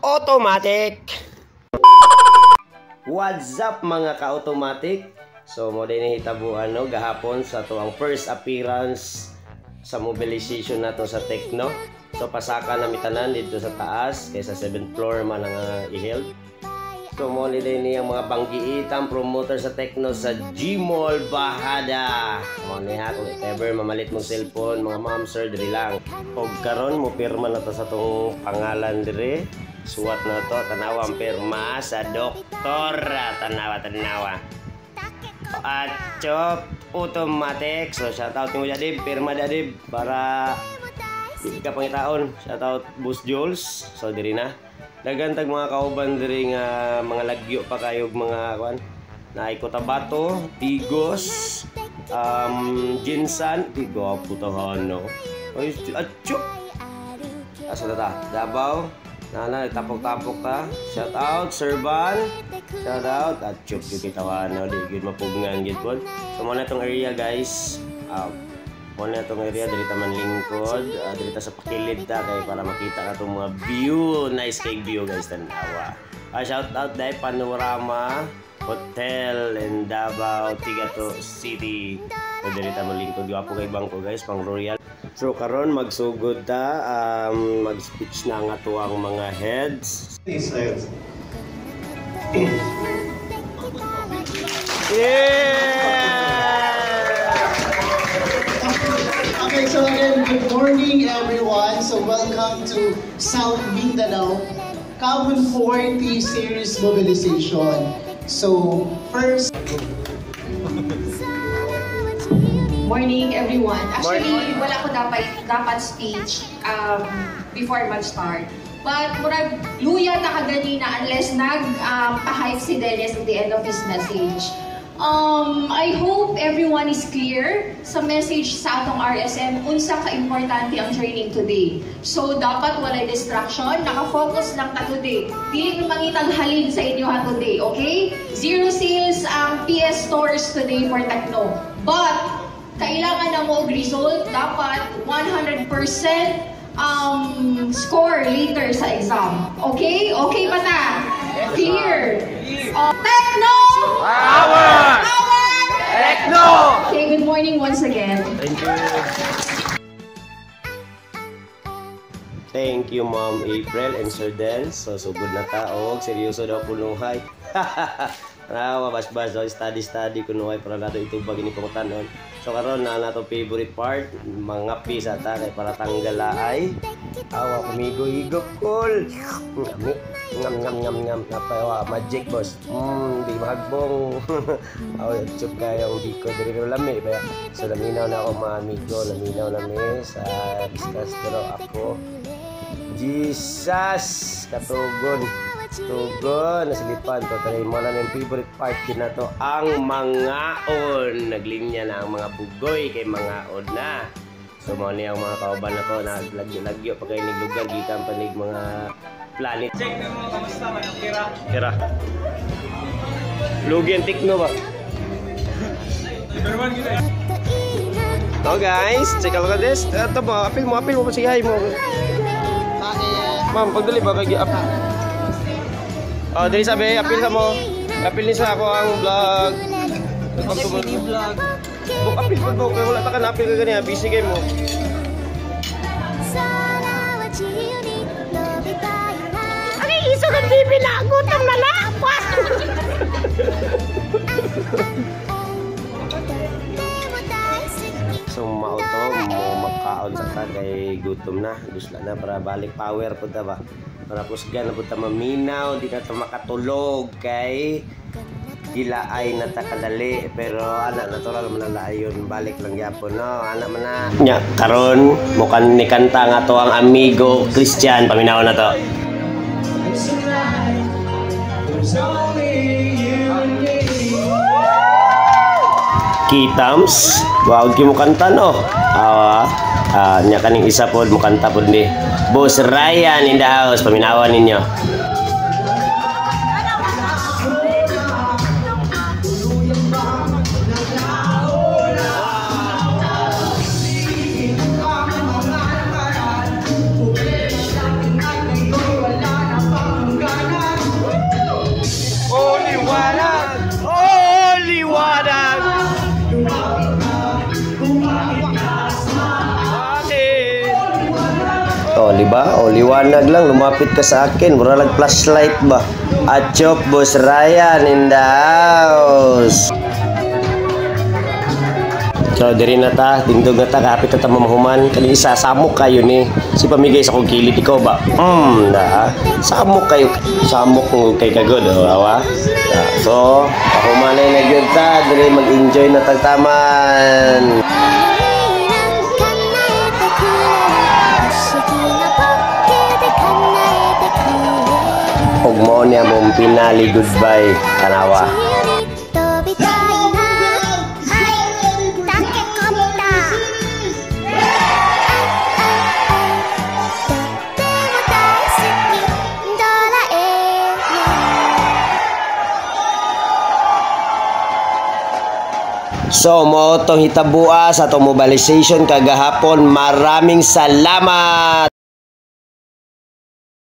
Automatic. What's up mga ka-automatic? So mo din hitabuan no gahapon sa to ang first appearance sa mobilization nato sa Tecno. So pasaka na mitanan dito sa taas kaysa 7th floor man ang i-held. So mo din niyang mga banggiitang promoter sa Tecno sa Gmall Bahada. Mo ni ha kung ever mamalit mong cellphone mga ma'am sir diri lang. Og karon mo pirma na to sa tong pangalan dire. Suwat na to tanawa ang pirma sa doktor tanawa. At chop automatic. So shoutout mo Jadib, pirma Jadib para hindi ka pangitaon. Shoutout Boss Jules. So diri na. Dagantag mga kauban diri nga mga lagyo pa kayog mga kuan. Na Cotabato, Tigos, Jinsan, Tigo putahan no. Oy, at chop. Asa ta? Davao. Nana, tapok-tapok ka. Shout out, Serban. Shout out. At chuk yung kitawan. No? Di good mapugngan. So, muna itong area, guys. Muna itong area. Dito man lingkod. Dito sa pakilid ta. Kaya para makita ka itong mga view. Nice cake view, guys. Tanawa. Shout out dahil Panorama Hotel in Davao, Tigato City. So, dito man lingkod. Gwapo kay bangko, guys. Pang Royal. So karon magsugod ta mag-speech na nga tuwang mga heads. Okay, so again, good morning everyone. So welcome to South Mindanao Carbon 40 Series Mobilization. So first morning everyone. Actually, wala ko dapat speech before mag-start. But murag luya ta kaganina unless nag-hype si Dennis at the end of his message. I hope everyone is clear sa message sa atong RSM unsa ka importante ang training today. So dapat walay distraction, naka-focus lang ta today. Dili na mangitang halin sa inyo ha today, okay? Zero sales ang PS stores today for Tecno. But kailangan na mo result, dapat 100% score later sa exam. Okay? Okay ba ta? Clear? Tecno! Power! Tecno! Okay, good morning once again. Thank you. Thank you, Ma'am April and Sir Den. So, sugod na taog. Seryoso daw punuhay. Mabas-bas daw, study kunuhay para nato itubag ini pangutanon. So karon na nato favorite part, mga pisa ta kay para tanggalaay. Awa kumigo higop kol. Ngam napawa magic boss. Di magbong. Aw chup kayong biko diri pero lami ba. So laminaw na ako mga amigo, laminaw na mi sa discuss pero ako. Jesus katugon. Tugon, nasilipan to. Tayo mo na yung favorite part din na to. Ang mangaon. Naglinya na ang mga bugoy kay mangaon na. So mga niya ang mga kauban na to. Naglagyo-lagyo pag kayo niglugar. Gikan panig mga planet. Check na mga kamusta man ang kira. Kira. Lugi ang Tecno ba? Oh guys, check out this. Ito ba? Apil mo. Pasigahay mo. Ma'am, pagdali ba kay apil? Oh, dili sabi, apil sa mo. Apil ni sa ako ang vlog. Mini vlog. Apil po kay wala ta ka na apil ka gani, busy kay mo. Ay, iso ng bibi na gutom na na. So mauto mo makaon sa ta kay gutom na, dusla na para balik power pud ta ba. Para pusgan na po ta maminaw, di na ta makatulog kay gilaay na ta kadali pero anak natural man na ayon balik lang gyapon no anak man na nya karon mukan ni kanta nga to ang amigo Christian paminaw na to. Kitams, wag mo kanta no. Nya kaning isa pod mo kanta pod ni Boss Ryan in the house, paminawan ninyo. Oh, di ba? Oh, liwanag lang, lumapit ka sa akin. Mura lang flashlight ba? Achop, Boss Ryan in the house. So, diri na ta, dingdog na ta, kapit na ta mamahuman. Kani isa, samok kayo ni. Si pamigay sa kong kilid, ikaw ba? Samok kayo. Samok kung kay kagod, awa. So, pahumanay na yun ta, diri mag-enjoy na tagtaman. Huwag mo niya mong pinali goodbye, tanawa. So, mo itong hitabua sa itong mobilization kagahapon. Maraming salamat!